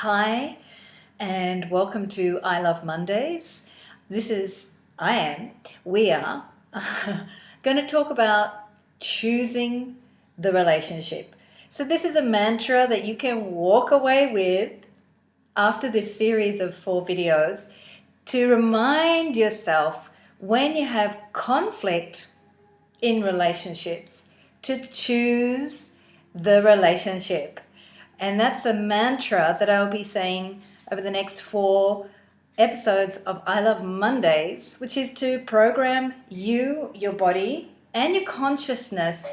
Hi, and welcome to I Love Mondays. We are going to talk about choosing the relationship. So, this is a mantra that you can walk away with after this series of 4 videos to remind yourself when you have conflict in relationships to choose the relationship. And that's a mantra that I'll be saying over the next 4 episodes of I Love Mondays, which is to program you, your body, and your consciousness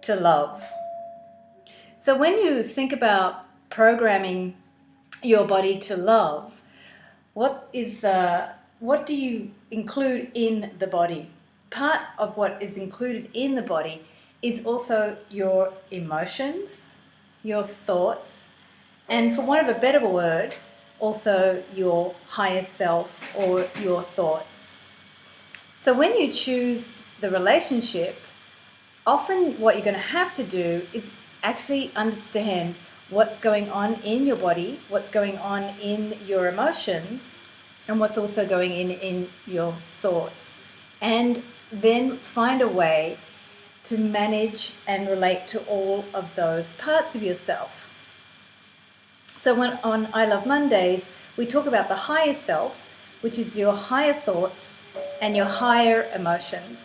to love. So when you think about programming your body to love, what do you include in the body? Part of what is included in the body is also your emotions, your thoughts, and for want of a better word, also your higher self or your thoughts. So when you choose the relationship, often what you're going to have to do is actually understand what's going on in your body, what's going on in your emotions, and what's also going in your thoughts. And then find a way to manage and relate to all of those parts of yourself. So when on I Love Mondays, we talk about the higher self, which is your higher thoughts and your higher emotions.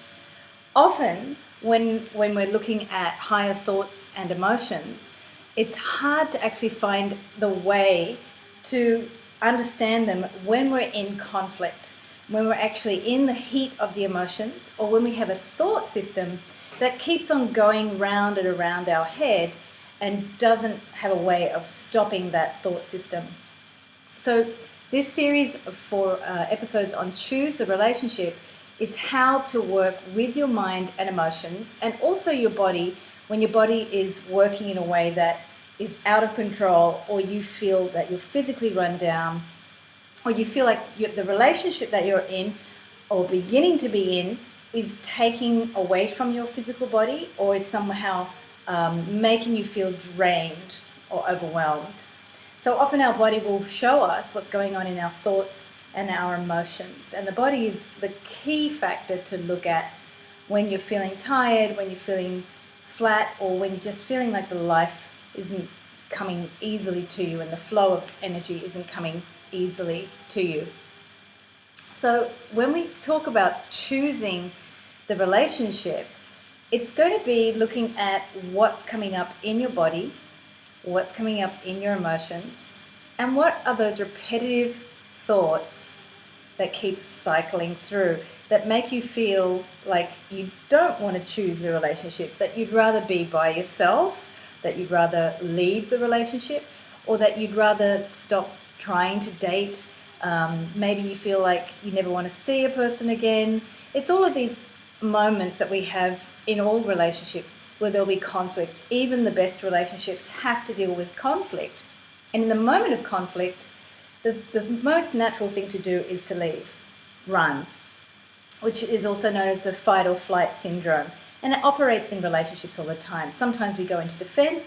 Often, when we're looking at higher thoughts and emotions, it's hard to actually find the way to understand them when we're in conflict, when we're actually in the heat of the emotions, or when we have a thought system that keeps on going round and around our head and doesn't have a way of stopping that thought system. So this series of 4 episodes on Choose the Relationship is how to work with your mind and emotions, and also your body when your body is working in a way that is out of control, or you feel that you're physically run down, or you feel like the relationship that you're in or beginning to be in is taking away from your physical body, or it's somehow making you feel drained or overwhelmed. So often our body will show us what's going on in our thoughts and our emotions. And the body is the key factor to look at when you're feeling tired, when you're feeling flat, or when you're just feeling like the life isn't coming easily to you and the flow of energy isn't coming easily to you. So when we talk about choosing the relationship, it's going to be looking at what's coming up in your body, what's coming up in your emotions, and what are those repetitive thoughts that keep cycling through, that make you feel like you don't want to choose the relationship, that you'd rather be by yourself, that you'd rather leave the relationship, or that you'd rather stop trying to date. Maybe you feel like you never want to see a person again. It's all of these moments that we have in all relationships where there'll be conflict. Even the best relationships have to deal with conflict. And in the moment of conflict, the most natural thing to do is to leave, run, which is also known as the fight or flight syndrome. And it operates in relationships all the time. Sometimes we go into defense,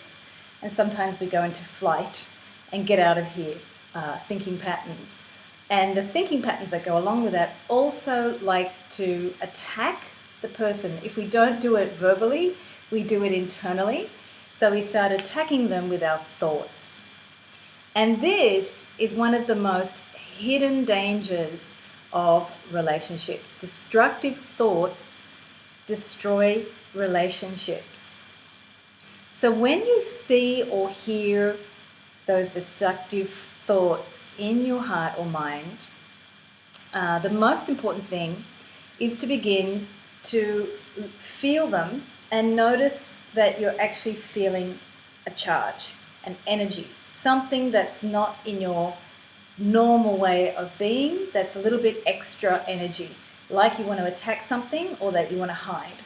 and sometimes we go into flight and get out of here, thinking patterns. And the thinking patterns that go along with that also like to attack the person. If we don't do it verbally, we do it internally. So we start attacking them with our thoughts. And this is one of the most hidden dangers of relationships. Destructive thoughts destroy relationships. So when you see or hear those destructive thoughts in your heart or mind, the most important thing is to begin to feel them and notice that you're actually feeling a charge, an energy, something that's not in your normal way of being, that's a little bit extra energy, like you want to attack something or that you want to hide.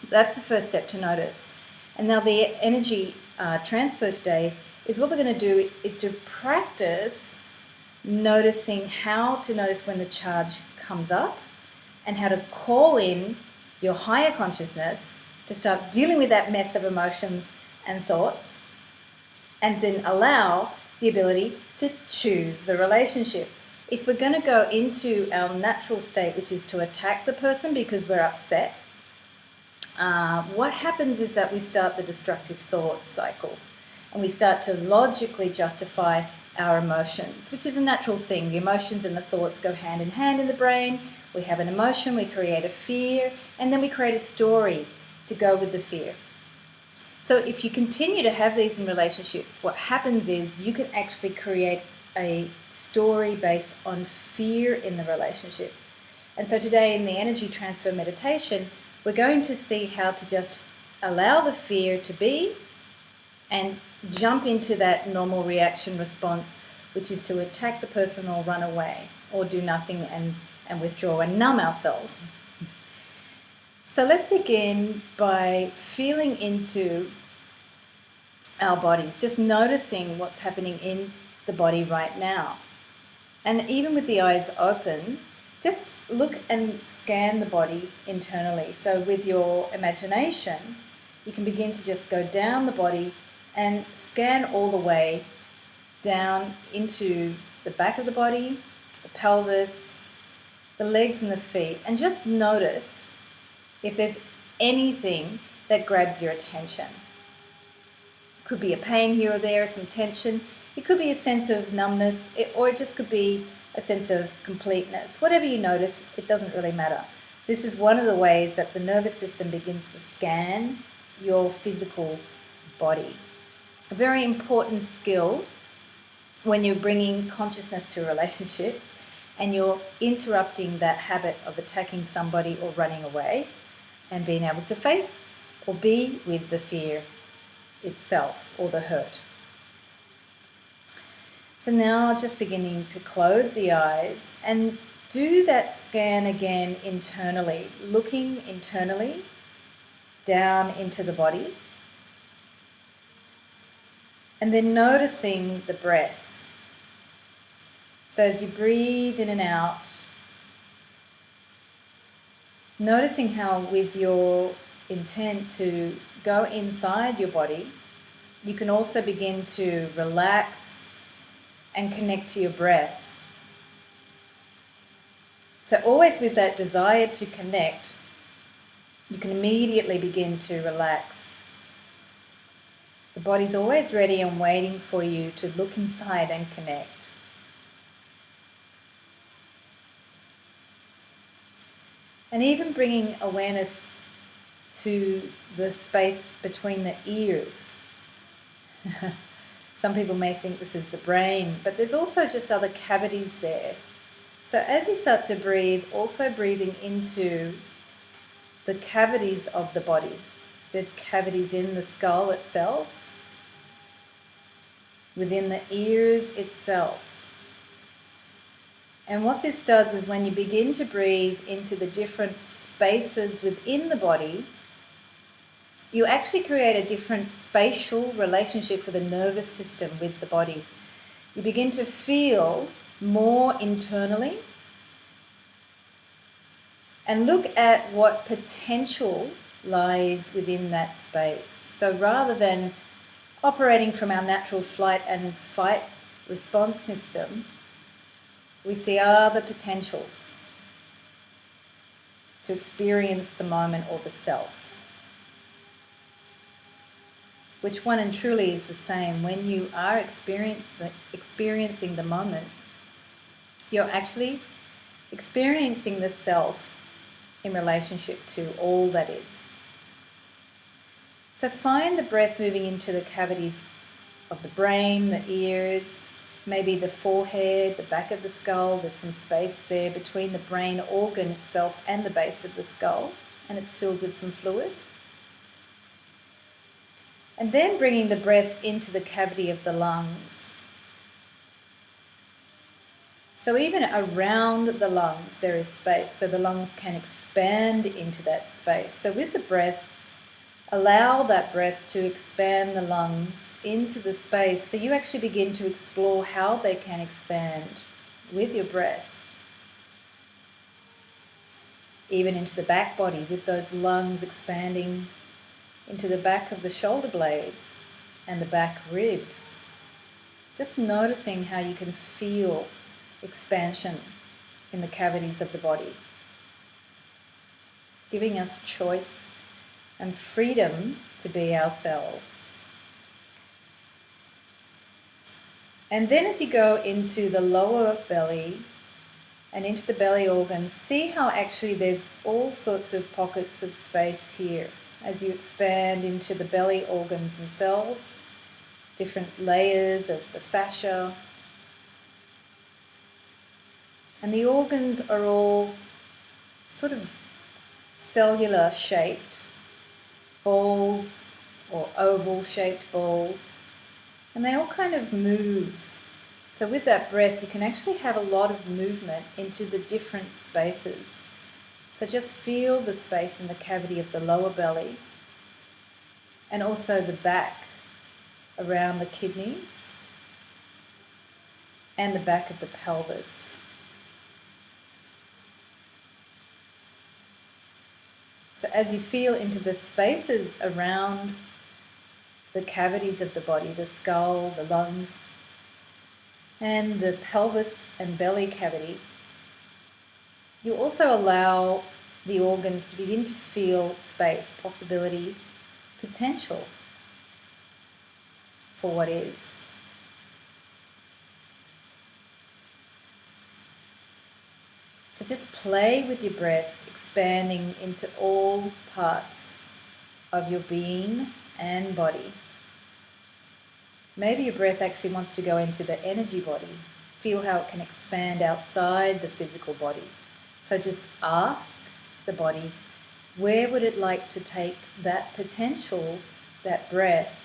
That's the first step to notice. And now the energy transfer today is what we're going to do is to practice noticing how to notice when the charge comes up and how to call in your higher consciousness to start dealing with that mess of emotions and thoughts, and then allow the ability to choose the relationship. If we're going to go into our natural state, which is to attack the person because we're upset, what happens is that we start the destructive thoughts cycle, and we start to logically justify our emotions, which is a natural thing. The emotions and the thoughts go hand in hand in the brain. We have an emotion, we create a fear, and then we create a story to go with the fear. So if you continue to have these in relationships, what happens is you can actually create a story based on fear in the relationship. And so today in the energy transfer meditation, we're going to see how to just allow the fear to be and jump into that normal reaction response, which is to attack the person or run away or do nothing and withdraw and numb ourselves. So let's begin by feeling into our bodies, just noticing what's happening in the body right now. And even with the eyes open, just look and scan the body internally. So with your imagination, you can begin to just go down the body and scan all the way down into the back of the body, the pelvis, the legs and the feet, and just notice if there's anything that grabs your attention. It could be a pain here or there, some tension. It could be a sense of numbness, or it just could be a sense of completeness. Whatever you notice, it doesn't really matter. This is one of the ways that the nervous system begins to scan your physical body. A very important skill when you're bringing consciousness to relationships and you're interrupting that habit of attacking somebody or running away, and being able to face or be with the fear itself or the hurt. So now just beginning to close the eyes and do that scan again internally, looking internally down into the body, and then noticing the breath. So as you breathe in and out, noticing how with your intent to go inside your body, you can also begin to relax and connect to your breath. So always with that desire to connect, you can immediately begin to relax. The body's always ready and waiting for you to look inside and connect. And even bringing awareness to the space between the ears. Some people may think this is the brain, but there's also just other cavities there. So as you start to breathe, also breathing into the cavities of the body. There's cavities in the skull itself, within the ears itself. And what this does is when you begin to breathe into the different spaces within the body, you actually create a different spatial relationship for the nervous system with the body. You begin to feel more internally and look at what potential lies within that space. So rather than operating from our natural flight and fight response system, we see other potentials to experience the moment or the self. Which one and truly is the same. When you are experiencing the moment, you're actually experiencing the self in relationship to all that is. So find the breath moving into the cavities of the brain, the ears, maybe the forehead, the back of the skull. There's some space there between the brain organ itself and the base of the skull, and it's filled with some fluid. And then bringing the breath into the cavity of the lungs. So even around the lungs there is space, so the lungs can expand into that space. So with the breath, allow that breath to expand the lungs into the space, so you actually begin to explore how they can expand with your breath. Even into the back body, with those lungs expanding into the back of the shoulder blades and the back ribs. Just noticing how you can feel expansion in the cavities of the body, giving us choice and freedom to be ourselves. And then as you go into the lower belly and into the belly organs, see how actually there's all sorts of pockets of space here as you expand into the belly organs themselves, different layers of the fascia. And the organs are all sort of cellular shaped balls or oval shaped balls, and they all kind of move. So with that breath you can actually have a lot of movement into the different spaces. So just feel the space in the cavity of the lower belly and also the back around the kidneys and the back of the pelvis. So as you feel into the spaces around the cavities of the body, the skull, the lungs, and the pelvis and belly cavity, you also allow the organs to begin to feel space, possibility, potential for what is. So just play with your breath, expanding into all parts of your being and body. Maybe your breath actually wants to go into the energy body. Feel how it can expand outside the physical body. So just ask the body, where would it like to take that potential, that breath,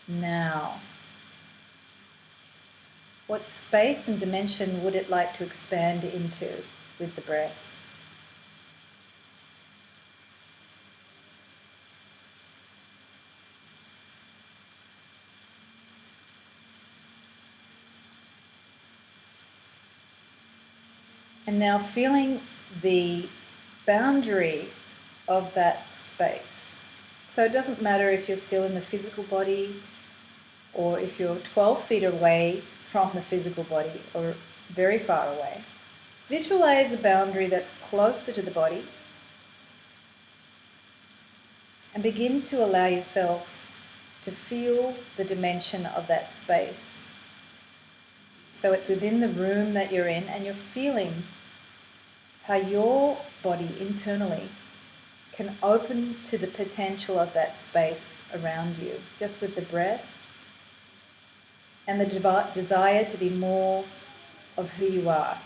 now? What space and dimension would it like to expand into with the breath? And now feeling the boundary of that space. So it doesn't matter if you're still in the physical body or if you're 12 feet away from the physical body or very far away. Visualize a boundary that's closer to the body and begin to allow yourself to feel the dimension of that space. So it's within the room that you're in and you're feeling how your body internally can open to the potential of that space around you, just with the breath and the desire to be more of who you are.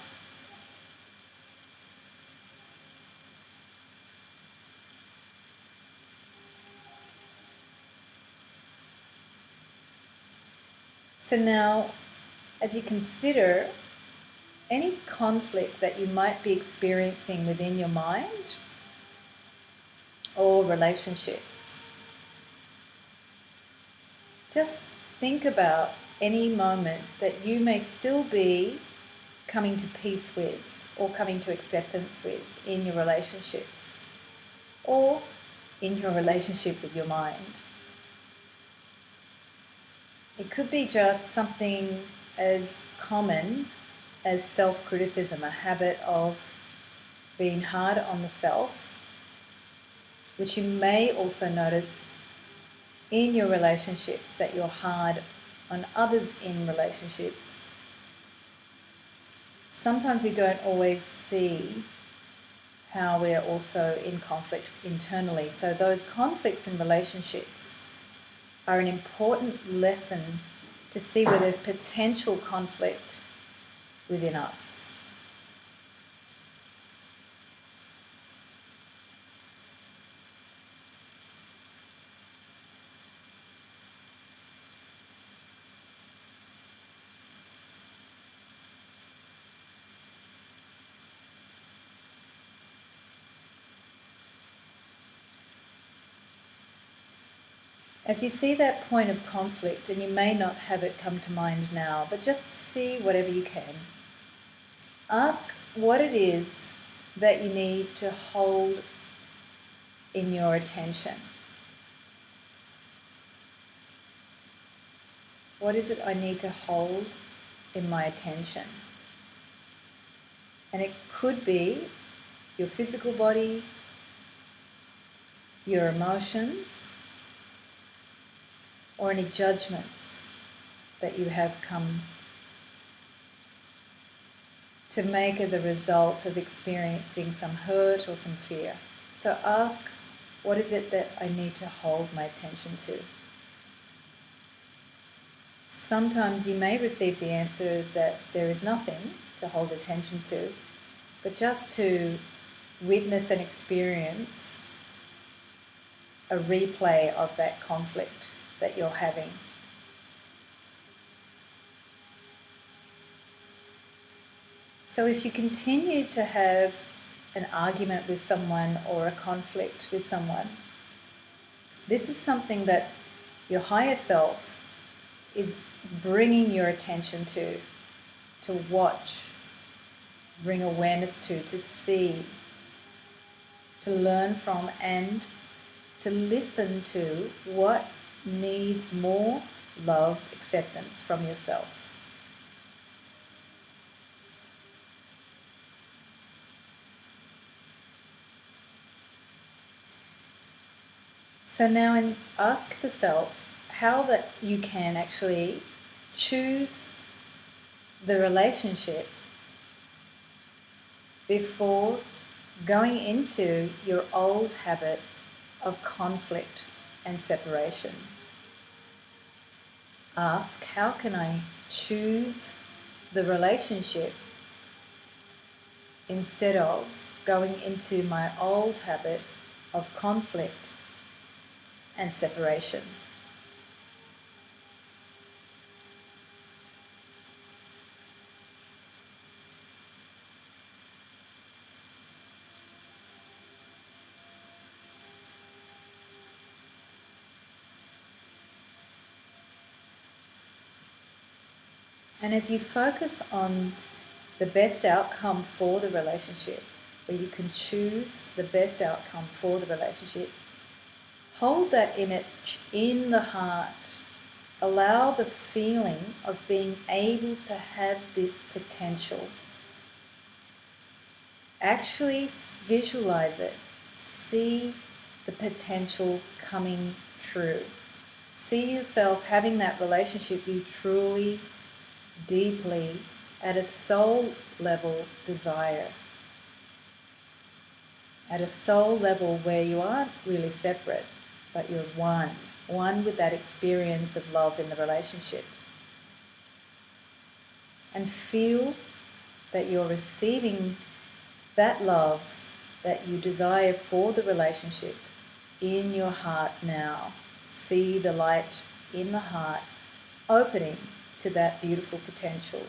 So now, as you consider any conflict that you might be experiencing within your mind or relationships, just think about any moment that you may still be coming to peace with or coming to acceptance with in your relationships or in your relationship with your mind. It could be just something as common as self-criticism, a habit of being hard on the self, which you may also notice in your relationships, that you're hard on others in relationships. Sometimes we don't always see how we're also in conflict internally. So those conflicts in relationships are an important lesson to see where there's potential conflict within us. As you see that point of conflict, and you may not have it come to mind now, but just see whatever you can. Ask what it is that you need to hold in your attention. What is it I need to hold in my attention? And it could be your physical body, your emotions, or any judgments that you have come to make as a result of experiencing some hurt or some fear. So ask, what is it that I need to hold my attention to? Sometimes you may receive the answer that there is nothing to hold attention to, but just to witness and experience a replay of that conflict that you're having. So if you continue to have an argument with someone or a conflict with someone, this is something that your higher self is bringing your attention to watch, bring awareness to see, to learn from, and to listen to what needs more love, acceptance from yourself. So now ask the self how that you can actually choose the relationship before going into your old habit of conflict and separation. Ask, how can I choose the relationship instead of going into my old habit of conflict and separation? And as you focus on the best outcome for the relationship, where you can choose the best outcome for the relationship, hold that image in the heart. Allow the feeling of being able to have this potential. Actually visualize it. See the potential coming true. See yourself having that relationship you truly, deeply, at a soul level desire. At a soul level where you aren't really separate, but you're one with that experience of love in the relationship. And feel that you're receiving that love that you desire for the relationship in your heart now. See the light in the heart opening to that beautiful potential.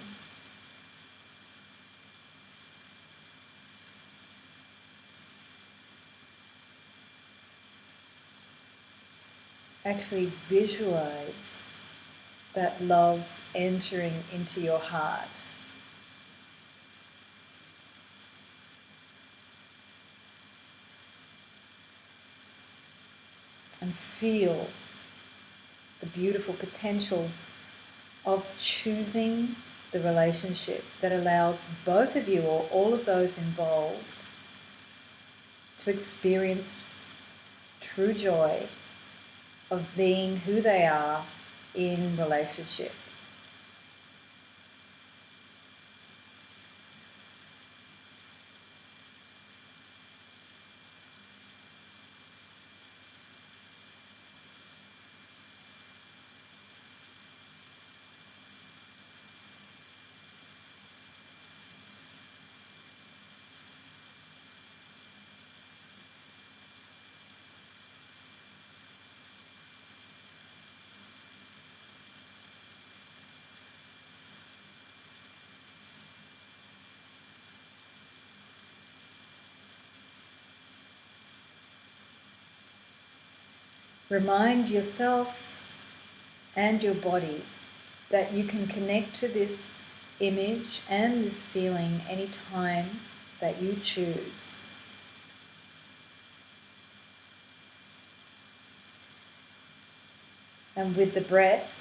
Actually visualize that love entering into your heart. And feel the beautiful potential of choosing the relationship that allows both of you or all of those involved to experience true joy of being who they are in relationship. Remind yourself and your body that you can connect to this image and this feeling anytime that you choose. And with the breath,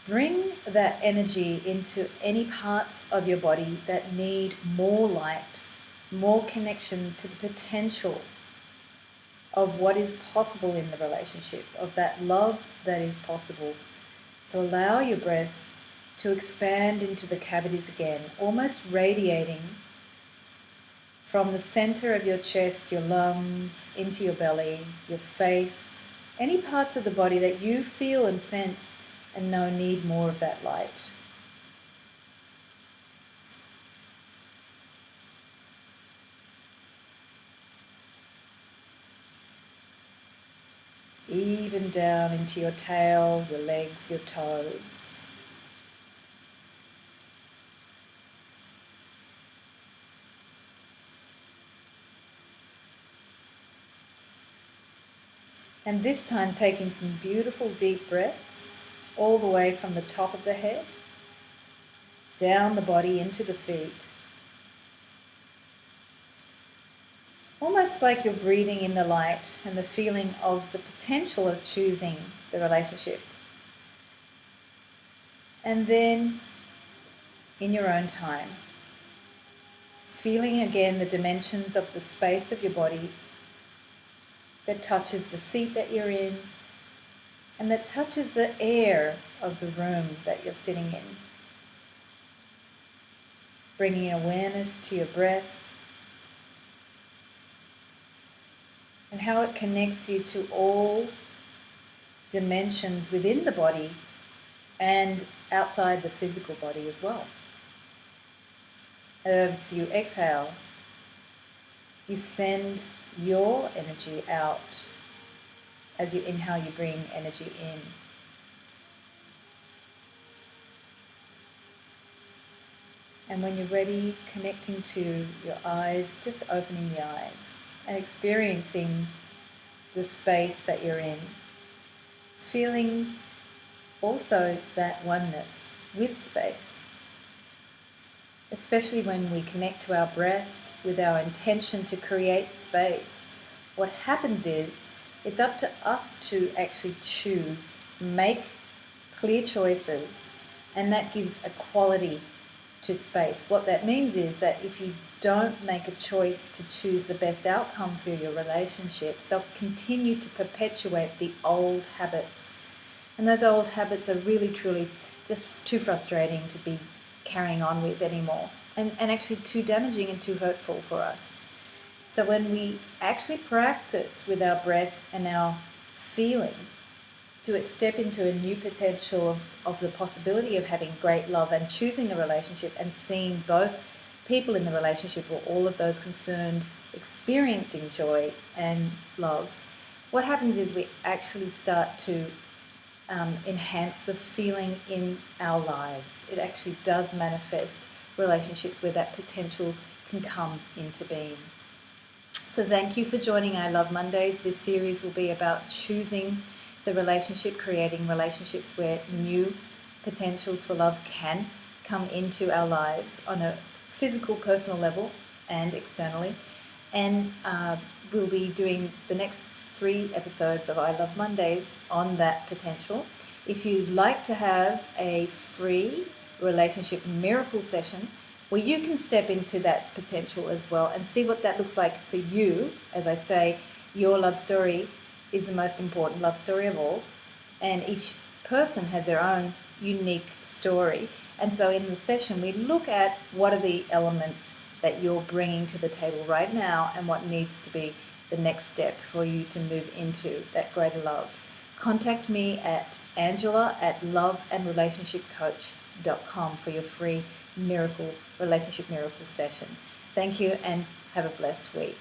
Bring that energy into any parts of your body that need more light, more connection to the potential of what is possible in the relationship, of that love that is possible. So allow your breath to expand into the cavities again, almost radiating from the center of your chest, your lungs, into your belly, your face, any parts of the body that you feel and sense and know need more of that light. Even down into your tail, your legs, your toes. And this time taking some beautiful deep breaths all the way from the top of the head, down the body into the feet. Almost like you're breathing in the light and the feeling of the potential of choosing the relationship. And then, in your own time, feeling again the dimensions of the space of your body that touches the seat that you're in and that touches the air of the room that you're sitting in. Bringing awareness to your breath and how it connects you to all dimensions within the body and outside the physical body as well. As you exhale, you send your energy out. As you inhale, you bring energy in. And when you're ready, connecting to your eyes, just opening the eyes and experiencing the space that you're in. Feeling also that oneness with space. Especially when we connect to our breath with our intention to create space. What happens is, it's up to us to actually choose, make clear choices, and that gives a quality to space. What that means is that if you don't make a choice to choose the best outcome for your relationships, they'll continue to perpetuate the old habits. And those old habits are really, truly just too frustrating to be carrying on with anymore, and actually too damaging and too hurtful for us. So when we actually practice with our breath and our feeling to step into a new potential of the possibility of having great love and choosing a relationship and seeing both people in the relationship or all of those concerned experiencing joy and love, what happens is we actually start to enhance the feeling in our lives. It actually does manifest relationships where that potential can come into being. So thank you for joining I Love Mondays. This series will be about choosing the relationship, creating relationships where new potentials for love can come into our lives on a physical, personal level and externally. And we'll be doing the next 3 episodes of I Love Mondays on that potential. If you'd like to have a free relationship miracle session where you can step into that potential as well and see what that looks like for you, as I say, your love story is the most important love story of all, and each person has their own unique story. And so in the session we look at what are the elements that you're bringing to the table right now and what needs to be the next step for you to move into that greater love. Contact me at angela@loveandrelationshipcoach.com for your free relationship miracle session. Thank you and have a blessed week.